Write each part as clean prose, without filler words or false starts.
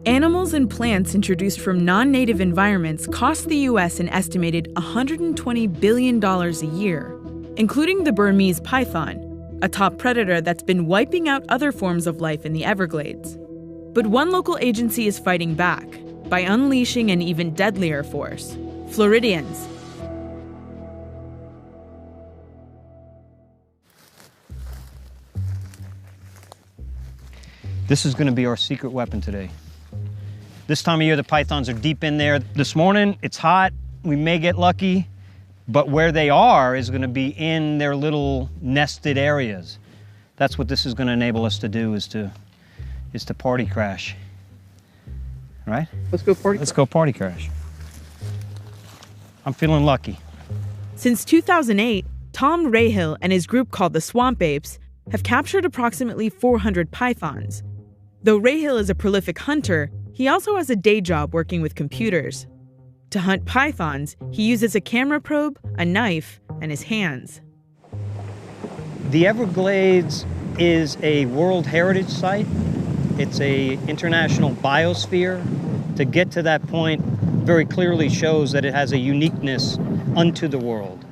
Animals and plants introduced from non-native environments cost the U.S. an estimated $120 billion a year, including the Burmese python, a top predator that's been wiping out other forms of life in the Everglades. But one local agency is fighting back by unleashing an even deadlier force: Floridians. This is going to be our secret weapon today. This time of year, the pythons are deep in there. This morning, it's hot. We may get lucky, but where they are is going to be in their little nested areas. That's what this is going to enable us to do, is to party crash. Right? Let's go party. Let's go party crash. I'm feeling lucky. Since 2008, Tom Rahill and his group called the Swamp Apes have captured approximately 400 pythons. Though Rahill is a prolific hunter, he also has a day job working with computers. To hunt pythons, he uses a camera probe, a knife, and his hands. The Everglades is a World Heritage Site. It's an international biosphere. To get to that point very clearly shows that it has a uniqueness unto the world.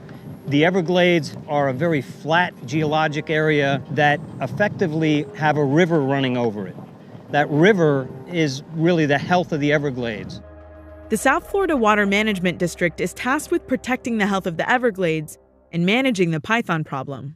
The Everglades are a very flat geologic area that effectively have a river running over it. That river is really the health of the Everglades. The South Florida Water Management District is tasked with protecting the health of the Everglades and managing the python problem.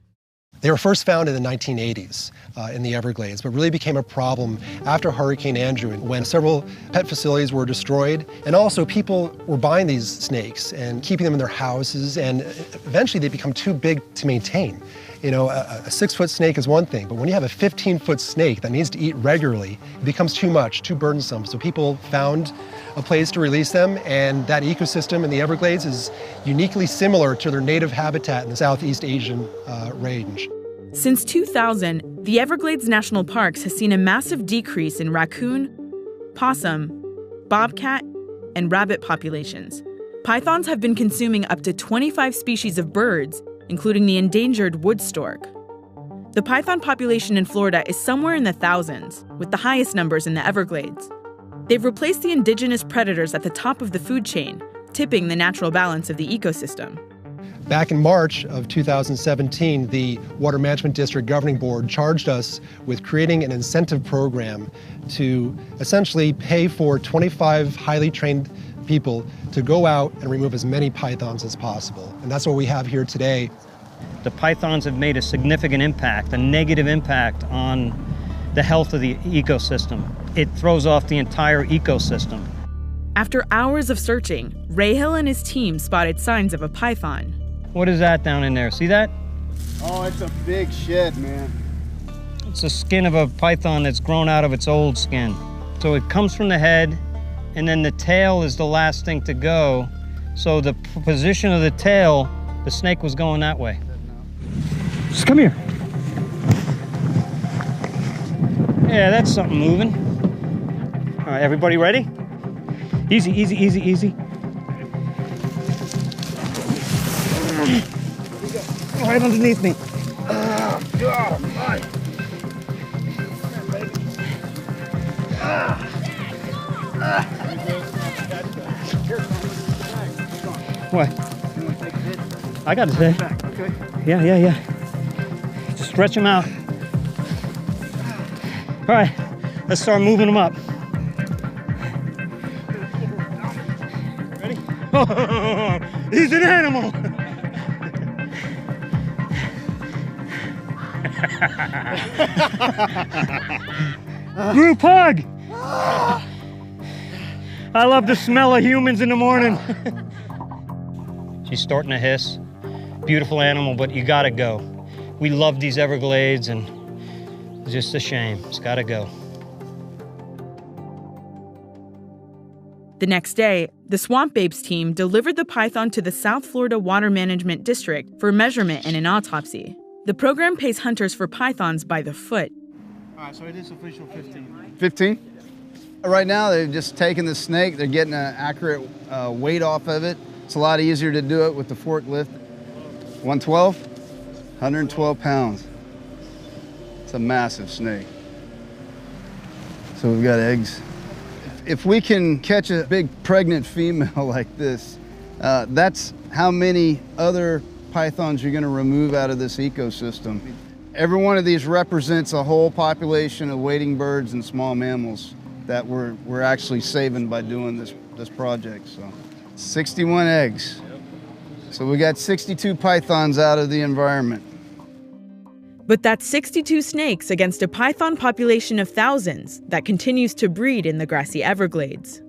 They were first found in the 1980s in the Everglades, but really became a problem after Hurricane Andrew, when several pet facilities were destroyed, and also people were buying these snakes and keeping them in their houses, and eventually they become too big to maintain. You know, a 6-foot snake is one thing, but when you have a 15-foot snake that needs to eat regularly, it becomes too much, too burdensome. So people found a place to release them, and that ecosystem in the Everglades is uniquely similar to their native habitat in the Southeast Asian range. Since 2000, the Everglades National Parks has seen a massive decrease in raccoon, possum, bobcat, and rabbit populations. Pythons have been consuming up to 25 species of birds, including the endangered wood stork. The python population in Florida is somewhere in the thousands, with the highest numbers in the Everglades. They've replaced the indigenous predators at the top of the food chain, tipping the natural balance of the ecosystem. Back in March of 2017, the Water Management District Governing Board charged us with creating an incentive program to essentially pay for 25 highly trained people to go out and remove as many pythons as possible. And that's what we have here today. The pythons have made a significant impact, a negative impact on the health of the ecosystem. It throws off the entire ecosystem. After hours of searching, Rahill and his team spotted signs of a python. What is that down in there? See that? Oh, it's a big shed, man. It's the skin of a python that's grown out of its old skin. So it comes from the head, and then the tail is the last thing to go. So the position of the tail, the snake was going that way. Just come here. Yeah, that's something moving. All right, everybody ready? Easy, easy, easy, easy. Right underneath me. Oh, God almighty. What? I got his head. Okay. Yeah. Just stretch him out. All right, let's start moving him up. Ready? Oh, he's an animal. Group hug. I love the smell of humans in the morning. She's starting to hiss. Beautiful animal, but you gotta go. We love these Everglades, and it's just a shame. It's gotta go. The next day, the Swamp Apes team delivered the python to the South Florida Water Management District for measurement and an autopsy. The program pays hunters for pythons by the foot. All right, so it is official 15. 15? Right now, they've just taken the snake. They're getting an accurate weight off of it. It's a lot easier to do it with the forklift. 112? 112 pounds. It's a massive snake. So we've got eggs If we can catch a big pregnant female like this, that's how many other pythons you're going to remove out of this ecosystem. Every one of these represents a whole population of wading birds and small mammals that we're actually saving by doing this project. So 61 eggs. So we got 62 pythons out of the environment. But that's 62 snakes against a python population of thousands that continues to breed in the grassy Everglades.